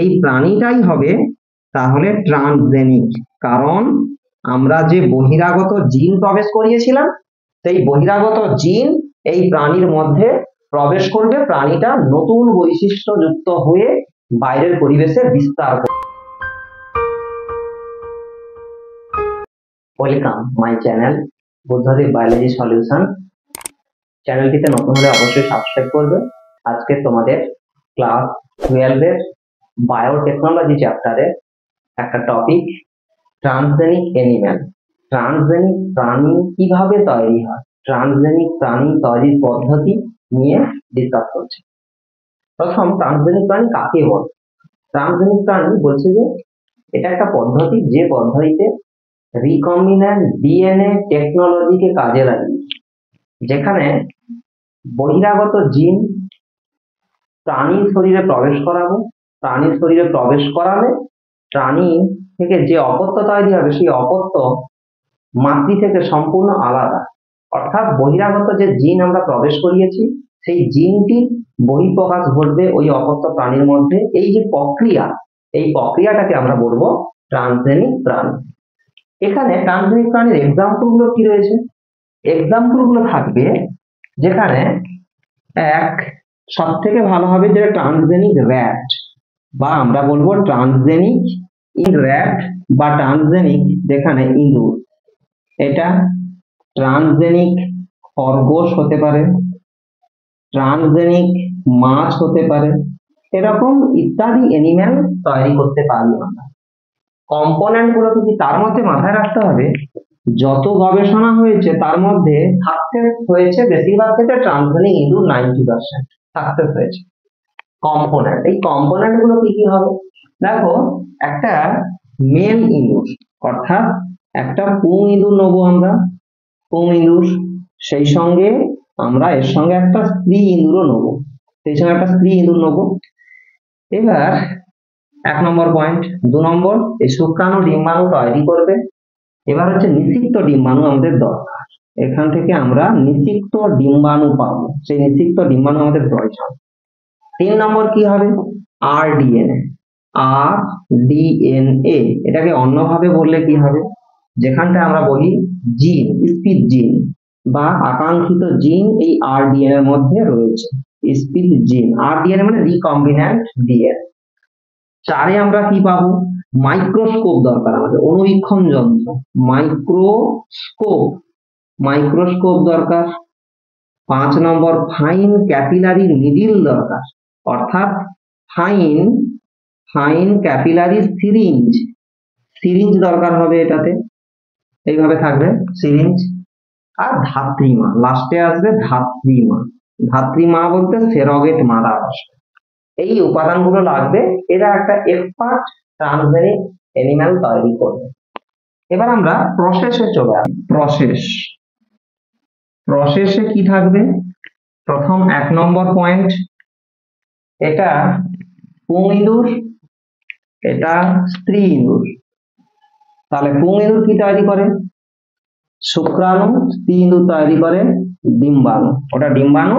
এই প্রাণীটাই হবে তাহলে ট্রান্সজেনিক, কারণ আমরা যে বহিরাগত জিন প্রবেশ করিয়েছিলাম সেই বহিরাগত জিন এই প্রাণীর মধ্যে প্রবেশ করবে, প্রাণীটা নতুন বৈশিষ্ট্য যুক্ত হয়ে বাইরের পরিবেশে বিস্তার করবে। Welcome my channel Buddhadeb biology solution. চ্যানেলটিতে নতুন হলে অবশ্যই সাবস্ক্রাইব করবে। আজকে তোমাদের ক্লাস 12 এর বায়োটেকনোলজি চ্যাপ্টারে একটা টপিক ট্রান্সজেনিক অ্যানিম্যাল। ট্রান্সজেনিক প্রাণী কিভাবে তৈরি হয়, ট্রান্সজেনিক প্রাণী তৈরির পদ্ধতি নিয়ে ডিসকাস করছে। প্রথম, ট্রান্সজেনিক প্রাণী কাকে বলে? ট্রান্সজেনিক প্রাণী বলছে যে এটা একটা পদ্ধতি যে পদ্ধতিতে রিকম্বিন্যান্ট ডিএনএ টেকনোলজিকে কাজে লাগিয়ে যেখানে বহিরাগত জিন প্রাণীর শরীরে প্রবেশ করাবো, প্রাণীর শরীরে প্রবেশ করালে প্রাণী থেকে যে অপত্য তৈরি হবে সেই অপত্য মাতৃ থেকে সম্পূর্ণ আলাদা। অর্থাৎ বহিরাগত যে জিন আমরা প্রবেশ করিয়েছি সেই জিনটি বহিঃপ্রকাশ ঘটবে ওই অপত্য প্রাণীর মধ্যে। এই যে প্রক্রিয়া, এই প্রক্রিয়াটাকে আমরা বলবো ট্রান্সজেনিক প্রাণী। এখানে ট্রান্সজেনিক প্রাণীর এক্সাম্পল গুলো কি রয়েছে? এক্সাম্পল গুলো থাকবে যেখানে এক সব থেকে ভালো হবে যেটা ট্রান্সজেনিক র্যাট, বা আমরা বলবো ট্রান্সজেনিক ইন র্যাট বা ট্রান্সজেনিক যেখানে ইঁদুর। এটা ট্রান্সজেনিক খরগোশ হতে পারে, ট্রান্সজেনিক মাছ হতে পারে, এরকম ইত্যাদি অ্যানিম্যাল তৈরি করতে পারি আমরা। কম্পোনেন্ট গুলো কি তার মধ্যে মাথায় রাখতে হবে, যত গবেষণা হয়েছে তার মধ্যে সাকসেস হয়েছে বেশিরভাগ ক্ষেত্রে ট্রান্সজেনিক ইঁদুর 90% সাকসেস হয়েছে। কম্পোনেন্ট, এই কম্পোনেন্ট গুলো কি কি হবে? দেখো, একটা মেল ইঁদুর অর্থাৎ একটা পুং ইঁদুর নেবো আমরা, পুং ইঁদুর, সেই সঙ্গে আমরা এর সঙ্গে একটা স্ত্রী ইঁদুরও নেবো, সেই সঙ্গে একটা স্ত্রী ইঁদুর নেবো। এবার 1 নম্বর পয়েন্ট। 2 নম্বর, এই শুক্রাণু ডিম্বাণু তৈরি করবে। এবার হচ্ছে নিষিক্ত ডিম্বাণু আমাদের দরকার, এখান থেকে আমরা নিষিক্ত ডিম্বাণু পাবো, সেই নিষিক্ত ডিম্বাণু আমাদের প্রয়োজন। 3 নম্বর কি হবে? আরডিএনএ। আরডিএনএ এটাকে অন্যভাবে বললে কি হবে? যেখানটা আমরা বলি জিন, স্পিড জিন বা আকাঙ্ক্ষিত জিন এই আরডিএনএ এর মধ্যে রয়েছে। স্পিড জিন, আরডিএনএ মানে রিকম্বিন্যান্ট ডিএনএ। 4 আমরা কি পাবো? মাইক্রোস্কোপ দরকার আমাদের, অনুবীক্ষণ যন্ত্র, মাইক্রোস্কোপ দরকার। 5 নম্বর, ফাইন ক্যাপিলারি নিডিল দরকার, অর্থাৎ ফাইন ক্যাপিলারি সিরিঞ্জ দরকার হবে এটাতে, এইভাবে থাকবে সিরিঞ্জ। আর ধাত্রীমা, লাস্টে আসবে ধাত্রীমা বলতে সেরোগেট মাদার আসবে। এই উপাদানগুলো লাগবে, এরা একটা এক্সপার্ট ট্রান্সজেনিক অ্যানিম্যাল তৈরি করবে। এবার আমরা প্রসেসে চলে আসি। প্রসেসে কি থাকবে? প্রথম 1 নম্বর পয়েন্ট, এটা পুং ইঁদুর, এটা স্ত্রী ইঁদুর। তাহলে পুং ইঁদুর কি তৈরি করে? শুক্রাণু। স্ত্রী ইঁদুর তৈরি করে ডিম্বাণু, ওটা ডিম্বাণু।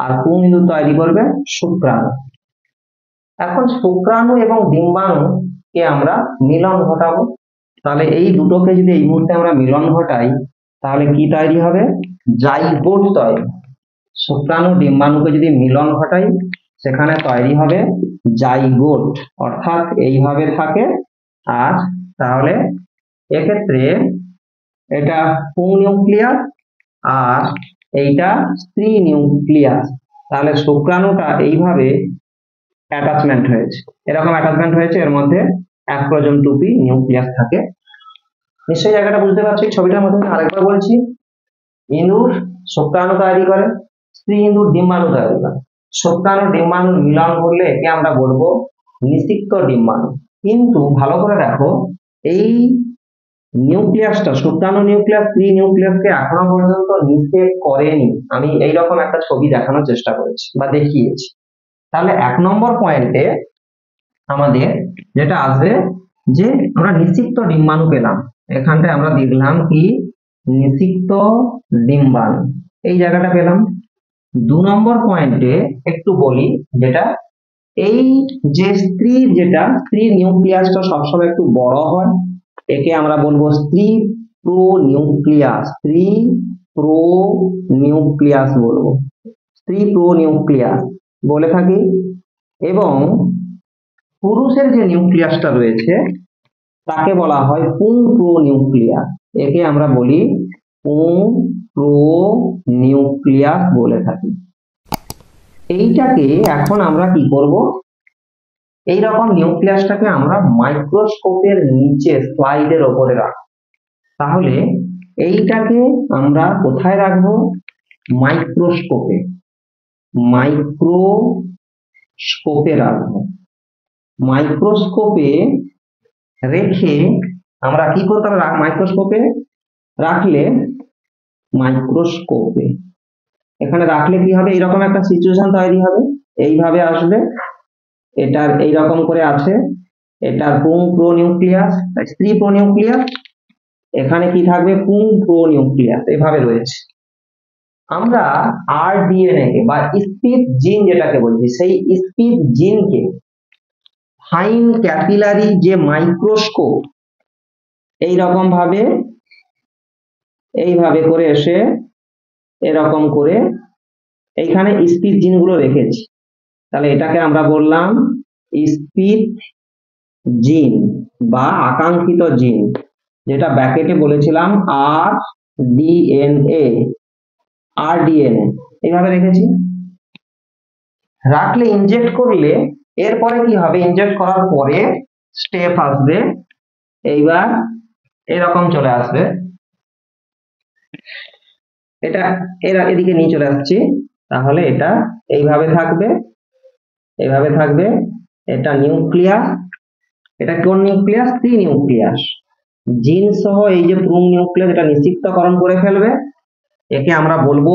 আর পুং ইঁদুর তৈরি করবে শুক্রাণু। এখন শুক্রাণু এবং ডিম্বাণু কে আমরা মিলন ঘটাবো। তাহলে এই দুটোকে যদি এই মুহূর্তে আমরা মিলন ঘটাই তাহলে কি তৈরি হবে? জাইগোট তৈরি। শুক্রাণু ডিম্বাণুকে যদি মিলন ঘটাই সেখানে তৈরি হবে জাইগোট, অর্থাৎ এইভাবে থাকে। আর তাহলে এক্ষেত্রে এটা পুং নিউক্লিয়াস আর এইটা স্ত্রী নিউক্লিয়াস। তাহলে শুক্রাণুটা এইভাবে অ্যাটাচমেন্ট হয়েছে, এরকম অ্যাটাচমেন্ট হয়েছে, এর মধ্যে অ্যাক্রোজোম টুপি নিউক্লিয়াস থাকে। নিশ্চয়ই জায়গাটা বুঝতে পারছি। ছবিটার মধ্যে আরেকবার বলছি, ইঁদুর শুক্রাণু তৈরি করে, স্ত্রী ইঁদুর ডিম্বাণু তৈরি করে। শুক্রাণু ডিম্বাণু মিলন করলে একে আমরা বলবো নিষিক্ত ডিম্বাণু। কিন্তু ভালো করে দেখো, এই নিউক্লিয়াসটা, শুক্রাণু নিউক্লিয়াস স্ত্রী নিউক্লিয়াসকে এখনো পর্যন্ত নিষেক করেনি। আমি এইরকম একটা ছবি দেখানোর চেষ্টা করেছি বা দেখিয়েছি। তাহলে 1 নম্বর পয়েন্টে আমাদের যেটা আসবে যে আমরা নিষিক্ত ডিম্বাণু পেলাম, এখানটায় আমরা দেখলাম কি নিষিক্ত ডিম্বাণু, এই জায়গাটা পেলাম। 2 নম্বর পয়েন্টে একটু বলি, যেটা এই যে স্ত্রী নিউক্লিয়াসটা সবসময় একটু বড় হয়, একে আমরা বলবো স্ত্রী প্রোনিউক্লিয়াস বলবো, স্ত্রী প্রোনিউক্লিয়াস বলে থাকি। এবং পুরুষের যে নিউক্লিয়াসটা রয়েছে তাকে বলা হয় পুংপ্রোনিউক্লিয়াস, একে আমরা বলি পুংপ্রোনিউক্লিয়াস বলে থাকি। এইটাকে এখন আমরা কি করব, এইরকম নিউক্লিয়াসটাকে আমরা মাইক্রোস্কোপের নিচে স্লাইডের উপরে রাখবো। তাহলে এইটাকে আমরা কোথায় রাখবো? মাইক্রোস্কোপে রাখবো। মাইক্রোস্কোপে রেখে আমরা কি করতে হবে? এখানে রাখলে কি হবে, এরকম একটা সিচুয়েশন তৈরি হবে, এইভাবে আসবে, এটার এইরকম করে আছে, এটার পুংপ্রোনিউক্লিয়াস স্ত্রী প্রোনিউক্লিয়াস, এখানে কি থাকবে? পুংপ্রোনিউক্লিয়াস, এভাবে রয়েছে। আমরা আরডিএনএ কে বা স্পিড জিন যেটাকে বলছি, সেই স্পিড জিনকে ফাইন ক্যাপিলারি যে মাইক্রোস্কোপ এইরকম এইভাবে করে এসে এরকম করে এইখানে স্পিড জিনগুলো রেখেছি। তাহলে এটাকে আমরা বললাম স্পিড জিন বা আকাঙ্ক্ষিত জিন, যেটা ব্র্যাকেটে বলেছিলাম আরডিএনএ এইভাবে রেখেছি। রাখলে ইনজেক্ট করলে এরপরে কি হবে? ইনজেক্ট করার পরে স্টেপ আসবে, এইবার এরকম চলে আসবে, এটা এদিকে নিয়ে চলে আসছি। তাহলে এটা এইভাবে থাকবে, এটা নিউক্লিয়াস, এটা কোন নিউক্লিয়াস? স্ত্রী নিউক্লিয়াস। জিন সহ এই যে পুং নিউক্লিয়াস, এটা নিষিক্তকরণ করে ফেলবে, একে আমরা বলবো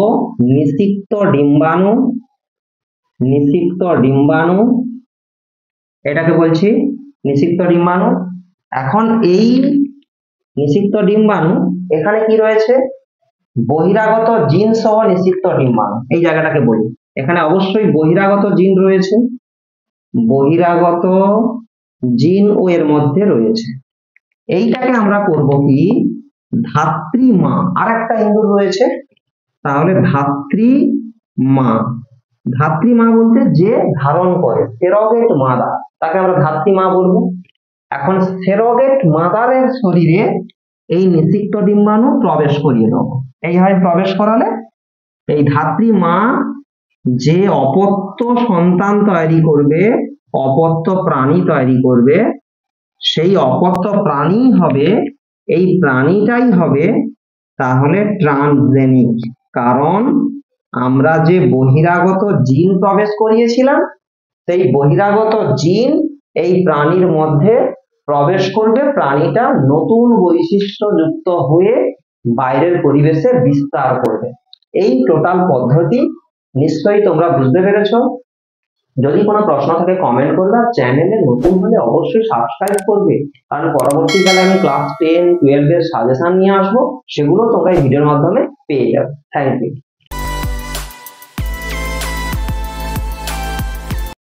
নিষিক্ত ডিম্বাণু, এটাকে বলছি নিষিক্ত ডিম্বাণু। এখন এই নিষিক্ত ডিম্বাণু এখানে কি রয়েছে? বহিরাগত জিন সহ নিষিক্ত ডিম্বাণু, এই জায়গাটাকে বলি। এখানে অবশ্যই বহিরাগত জিন রয়েছে, বহিরাগত জিন ও এর মধ্যে রয়েছে। এইটাকে আমরা করব কি? ধাত্রীমা, আর একটা ইন্দুর রয়েছে, তাহলে ধাত্রীমা বলতে যে ধারণ করে, সেরোগেট মাদার, তাকে আমরা ধাত্রীমা বলবো। এখন সেরোগেট মাদারের শরীরে এই নিষিক্ত ডিম্বাণু প্রবেশ করিয়ে দেবো। এইভাবে প্রবেশ করালে এই ধাত্রীমা যে অপত্য সন্তান তৈরি করবে, অপত্য প্রাণী তৈরি করবে, সেই অপত্য প্রাণী হবে, এই প্রাণীটাই হবে তাহলে ট্রান্সজেনিক। কারণ আমরা যে বহিরাগত জিন প্রবেশ করিয়েছিলাম, সেই বহিরাগত জিন এই প্রাণীর মধ্যে প্রবেশ করবে, প্রাণীটা নতুন বৈশিষ্ট্য যুক্ত হয়ে বাইরের পরিবেশে বিস্তার করবে। এই টোটাল পদ্ধতি নিশ্চয়ই তোমরা বুঝতে পেরেছো। যদি কোনো প্রশ্ন থাকে কমেন্ট করবে, আর চ্যানেলে নতুন হলে অবশ্যই সাবস্ক্রাইব করবে, কারণ পরবর্তীকালে আমি ক্লাস 10, 12 এর সাজেশন নিয়ে আসবো, সেগুলো তোমরা এই ভিডিওর মাধ্যমে পেয়ে যাবে। Thank you.